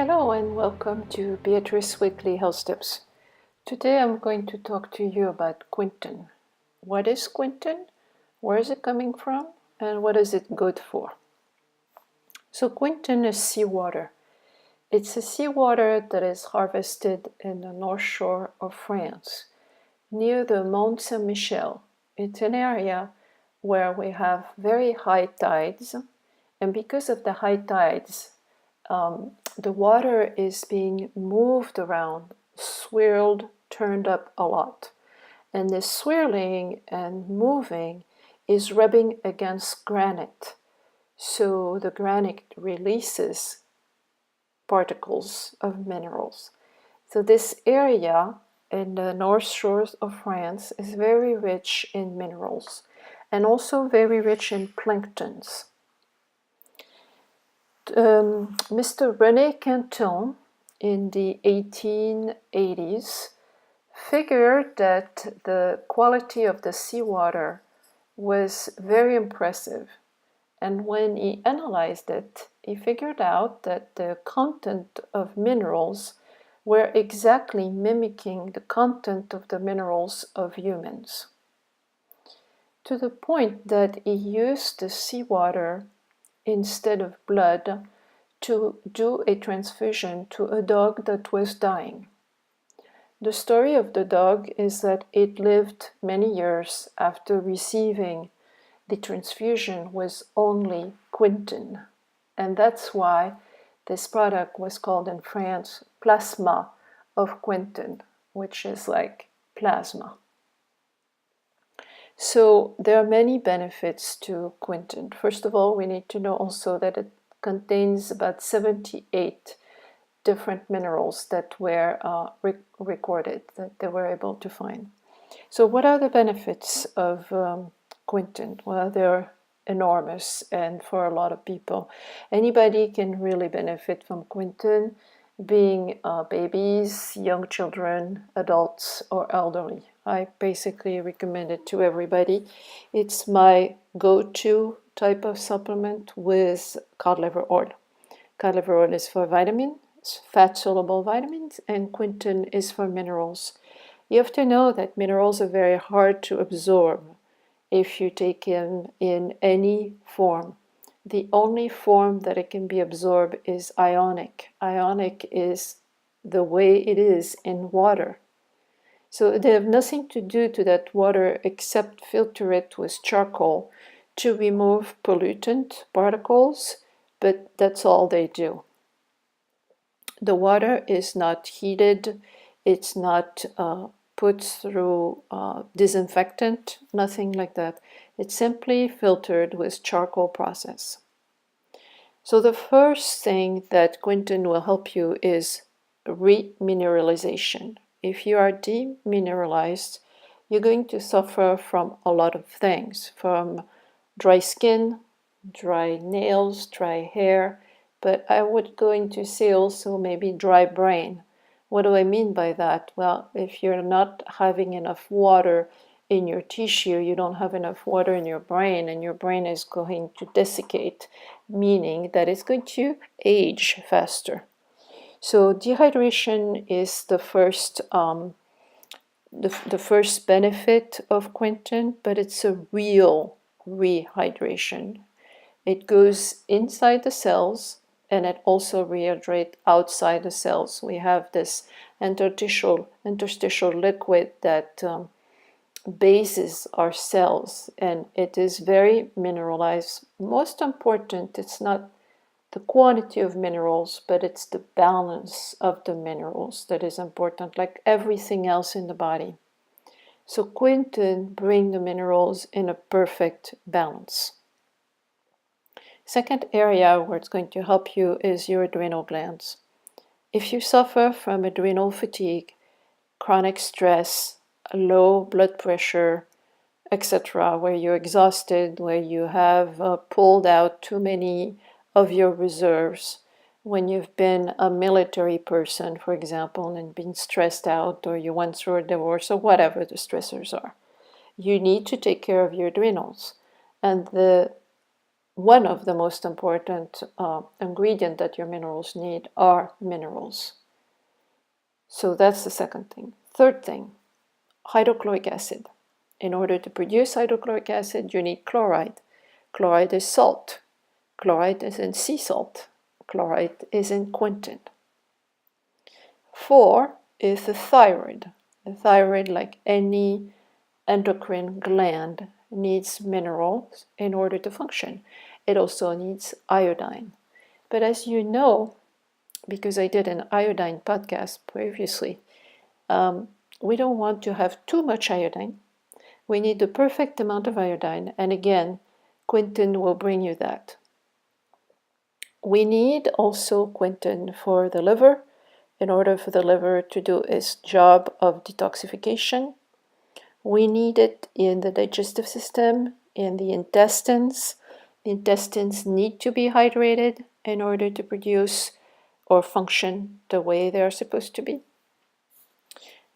Hello and welcome to Beatrice Weekly Health Tips. Today I'm going to talk to you about Quinton. What is Quinton? Where is it coming from? And what is it good for? So Quinton is seawater. It's a seawater that is harvested in the north shore of France, near the Mont Saint-Michel. It's an area where we have very high tides, and because of the high tides, the water is being moved around, swirled, turned up a lot. And this swirling and moving is rubbing against granite. So the granite releases particles of minerals. So this area in the north shores of France is very rich in minerals and also very rich in planktons. Mr. René Quinton in the 1880s figured that the quality of the seawater was very impressive. And when he analyzed it, he figured out that the content of minerals were exactly mimicking the content of the minerals of humans. To the point that he used the seawater instead of blood to do a transfusion to a dog that was dying. The story of the dog is that it lived many years after receiving the transfusion was only Quinton. And that's why this product was called in France plasma of Quinton, which is like plasma. So there are many benefits to Quinton. First of all, we need to know also that it contains about 78 different minerals that were recorded, that they were able to find. So what are the benefits of Quinton? Well, they're enormous, and for a lot of people. Anybody can really benefit from Quinton, being babies, young children, adults, or elderly. I basically recommend it to everybody. It's my go-to type of supplement with cod liver oil. Cod liver oil is for vitamins, fat-soluble vitamins, and Quinton is for minerals. You have to know that minerals are very hard to absorb if you take them in any form. The only form that it can be absorbed is ionic. Ionic is the way it is in water. So they have nothing to do to that water except filter it with charcoal to remove pollutant particles, but that's all they do. The water is not heated, it's not put through disinfectant, nothing like that. It's simply filtered with charcoal process. So the first thing that Quinton will help you is remineralization. If you are demineralized, you're going to suffer from a lot of things, from dry skin, dry nails, dry hair, but I would going to say also maybe dry brain. What do I mean by that? Well, if you're not having enough water in your tissue, you don't have enough water in your brain, and your brain is going to desiccate, meaning that it's going to age faster. So dehydration is the first benefit of Quinton, but it's a real rehydration. It goes inside the cells, and it also rehydrates outside the cells. We have this interstitial liquid that bases our cells, and it is very mineralized. Most important, it's not the quantity of minerals, but it's the balance of the minerals that is important, like everything else in the body. So Quinton brings the minerals in a perfect balance. Second area where it's going to help you is your adrenal glands. If you suffer from adrenal fatigue, chronic stress, low blood pressure, etc., where you're exhausted, where you have pulled out too many of your reserves, when you've been a military person, for example, and been stressed out, or you went through a divorce, or whatever the stressors are, you need to take care of your adrenals. And the one of the most important ingredient that your minerals need are minerals. So that's the second thing. Third thing, hydrochloric acid. In order to produce hydrochloric acid, you need chloride. Chloride is salt. Chloride is in sea salt. Chloride is in Quinton. 4 is the thyroid. The thyroid, like any endocrine gland, needs minerals in order to function. It also needs iodine. But as you know, because I did an iodine podcast previously, we don't want to have too much iodine. We need the perfect amount of iodine, and again, Quinton will bring you that. We need also Quinton for the liver, in order for the liver to do its job of detoxification. We need it in the digestive system, in the intestines. The intestines need to be hydrated in order to produce or function the way they are supposed to be.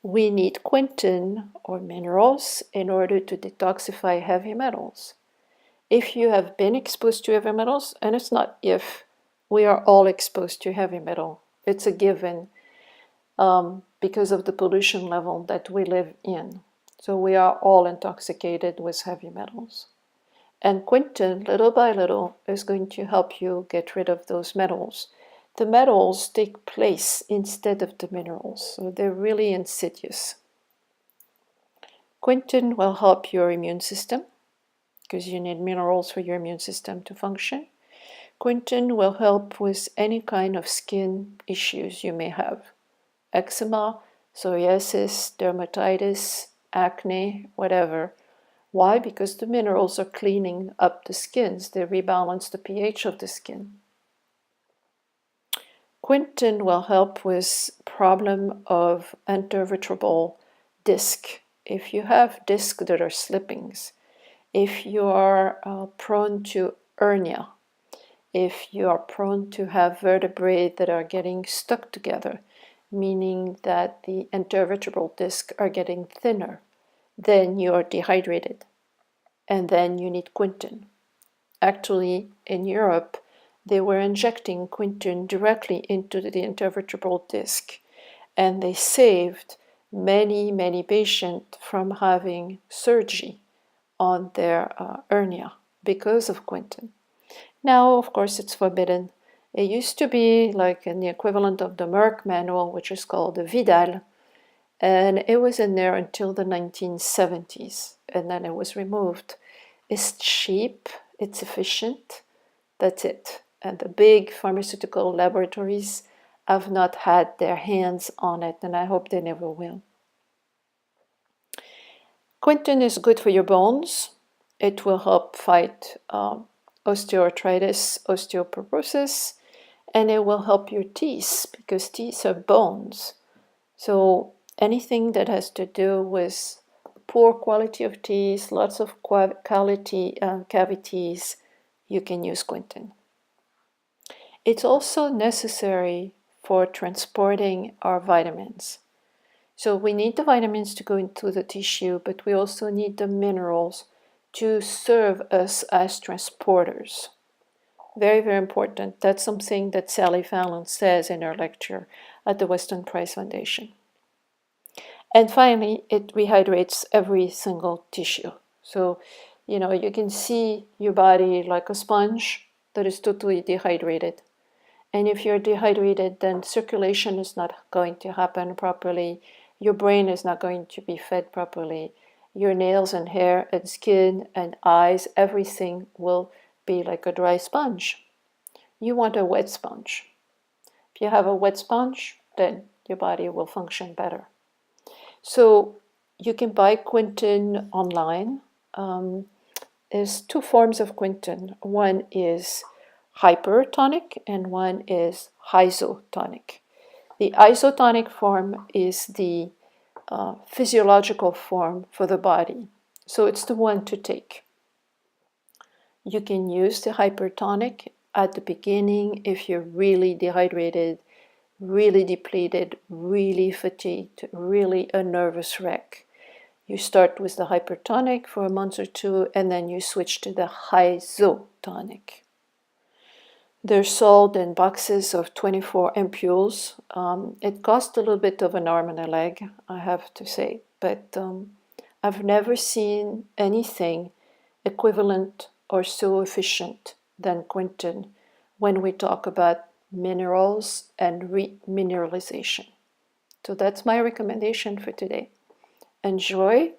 We need Quinton or minerals in order to detoxify heavy metals. If you have been exposed to heavy metals, and it's not if, we are all exposed to heavy metal. It's a given because of the pollution level that we live in. So we are all intoxicated with heavy metals. And Quinton, little by little, is going to help you get rid of those metals. The metals take place instead of the minerals, so they're really insidious. Quinton will help your immune system, because you need minerals for your immune system to function. Quinton will help with any kind of skin issues you may have. Eczema, psoriasis, dermatitis, acne, whatever. Why? Because the minerals are cleaning up the skins. They rebalance the pH of the skin. Quinton will help with problem of intervertebral disc. If you have discs that are slippings, if you are prone to hernia, if you are prone to have vertebrae that are getting stuck together, meaning that the intervertebral discs are getting thinner, then you are dehydrated, and then you need Quinton. Actually, in Europe, they were injecting Quinton directly into the intervertebral disc, and they saved many patients from having surgery on their hernia because of Quinton. Now, of course, it's forbidden. It used to be like in the equivalent of the Merck manual, which is called the Vidal, and it was in there until the 1970s, and then it was removed. It's cheap, it's efficient, that's it. And the big pharmaceutical laboratories have not had their hands on it, and I hope they never will. Quinton is good for your bones. It will help fight osteoarthritis, osteoporosis, and it will help your teeth, because teeth are bones. So anything that has to do with poor quality of teeth, lots of cavities, you can use Quinton. It's also necessary for transporting our vitamins. So we need the vitamins to go into the tissue, but we also need the minerals to serve us as transporters. Very important. That's something that Sally Fallon says in her lecture at the Weston Price Foundation. And finally, it rehydrates every single tissue. So, you can see your body like a sponge that is totally dehydrated. And if you're dehydrated, then circulation is not going to happen properly. Your brain is not going to be fed properly. Your nails and hair and skin and eyes, everything will be like a dry sponge. You want a wet sponge. If you have a wet sponge, then your body will function better. So you can buy Quinton online. There's two forms of Quinton. One is hypertonic and one is isotonic. The isotonic form is the physiological form for the body. So it's the one to take. You can use the hypertonic at the beginning if you're really dehydrated, really depleted, really fatigued, really a nervous wreck. You start with the hypertonic for a month or two, and then you switch to the réseaux tonic. They're sold in boxes of 24 ampules. It cost a little bit of an arm and a leg, I have to say, but I've never seen anything equivalent or so efficient than Quinton when we talk about minerals and remineralization. So that's my recommendation for today. Enjoy,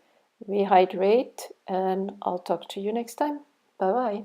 rehydrate, and I'll talk to you next time. Bye-bye.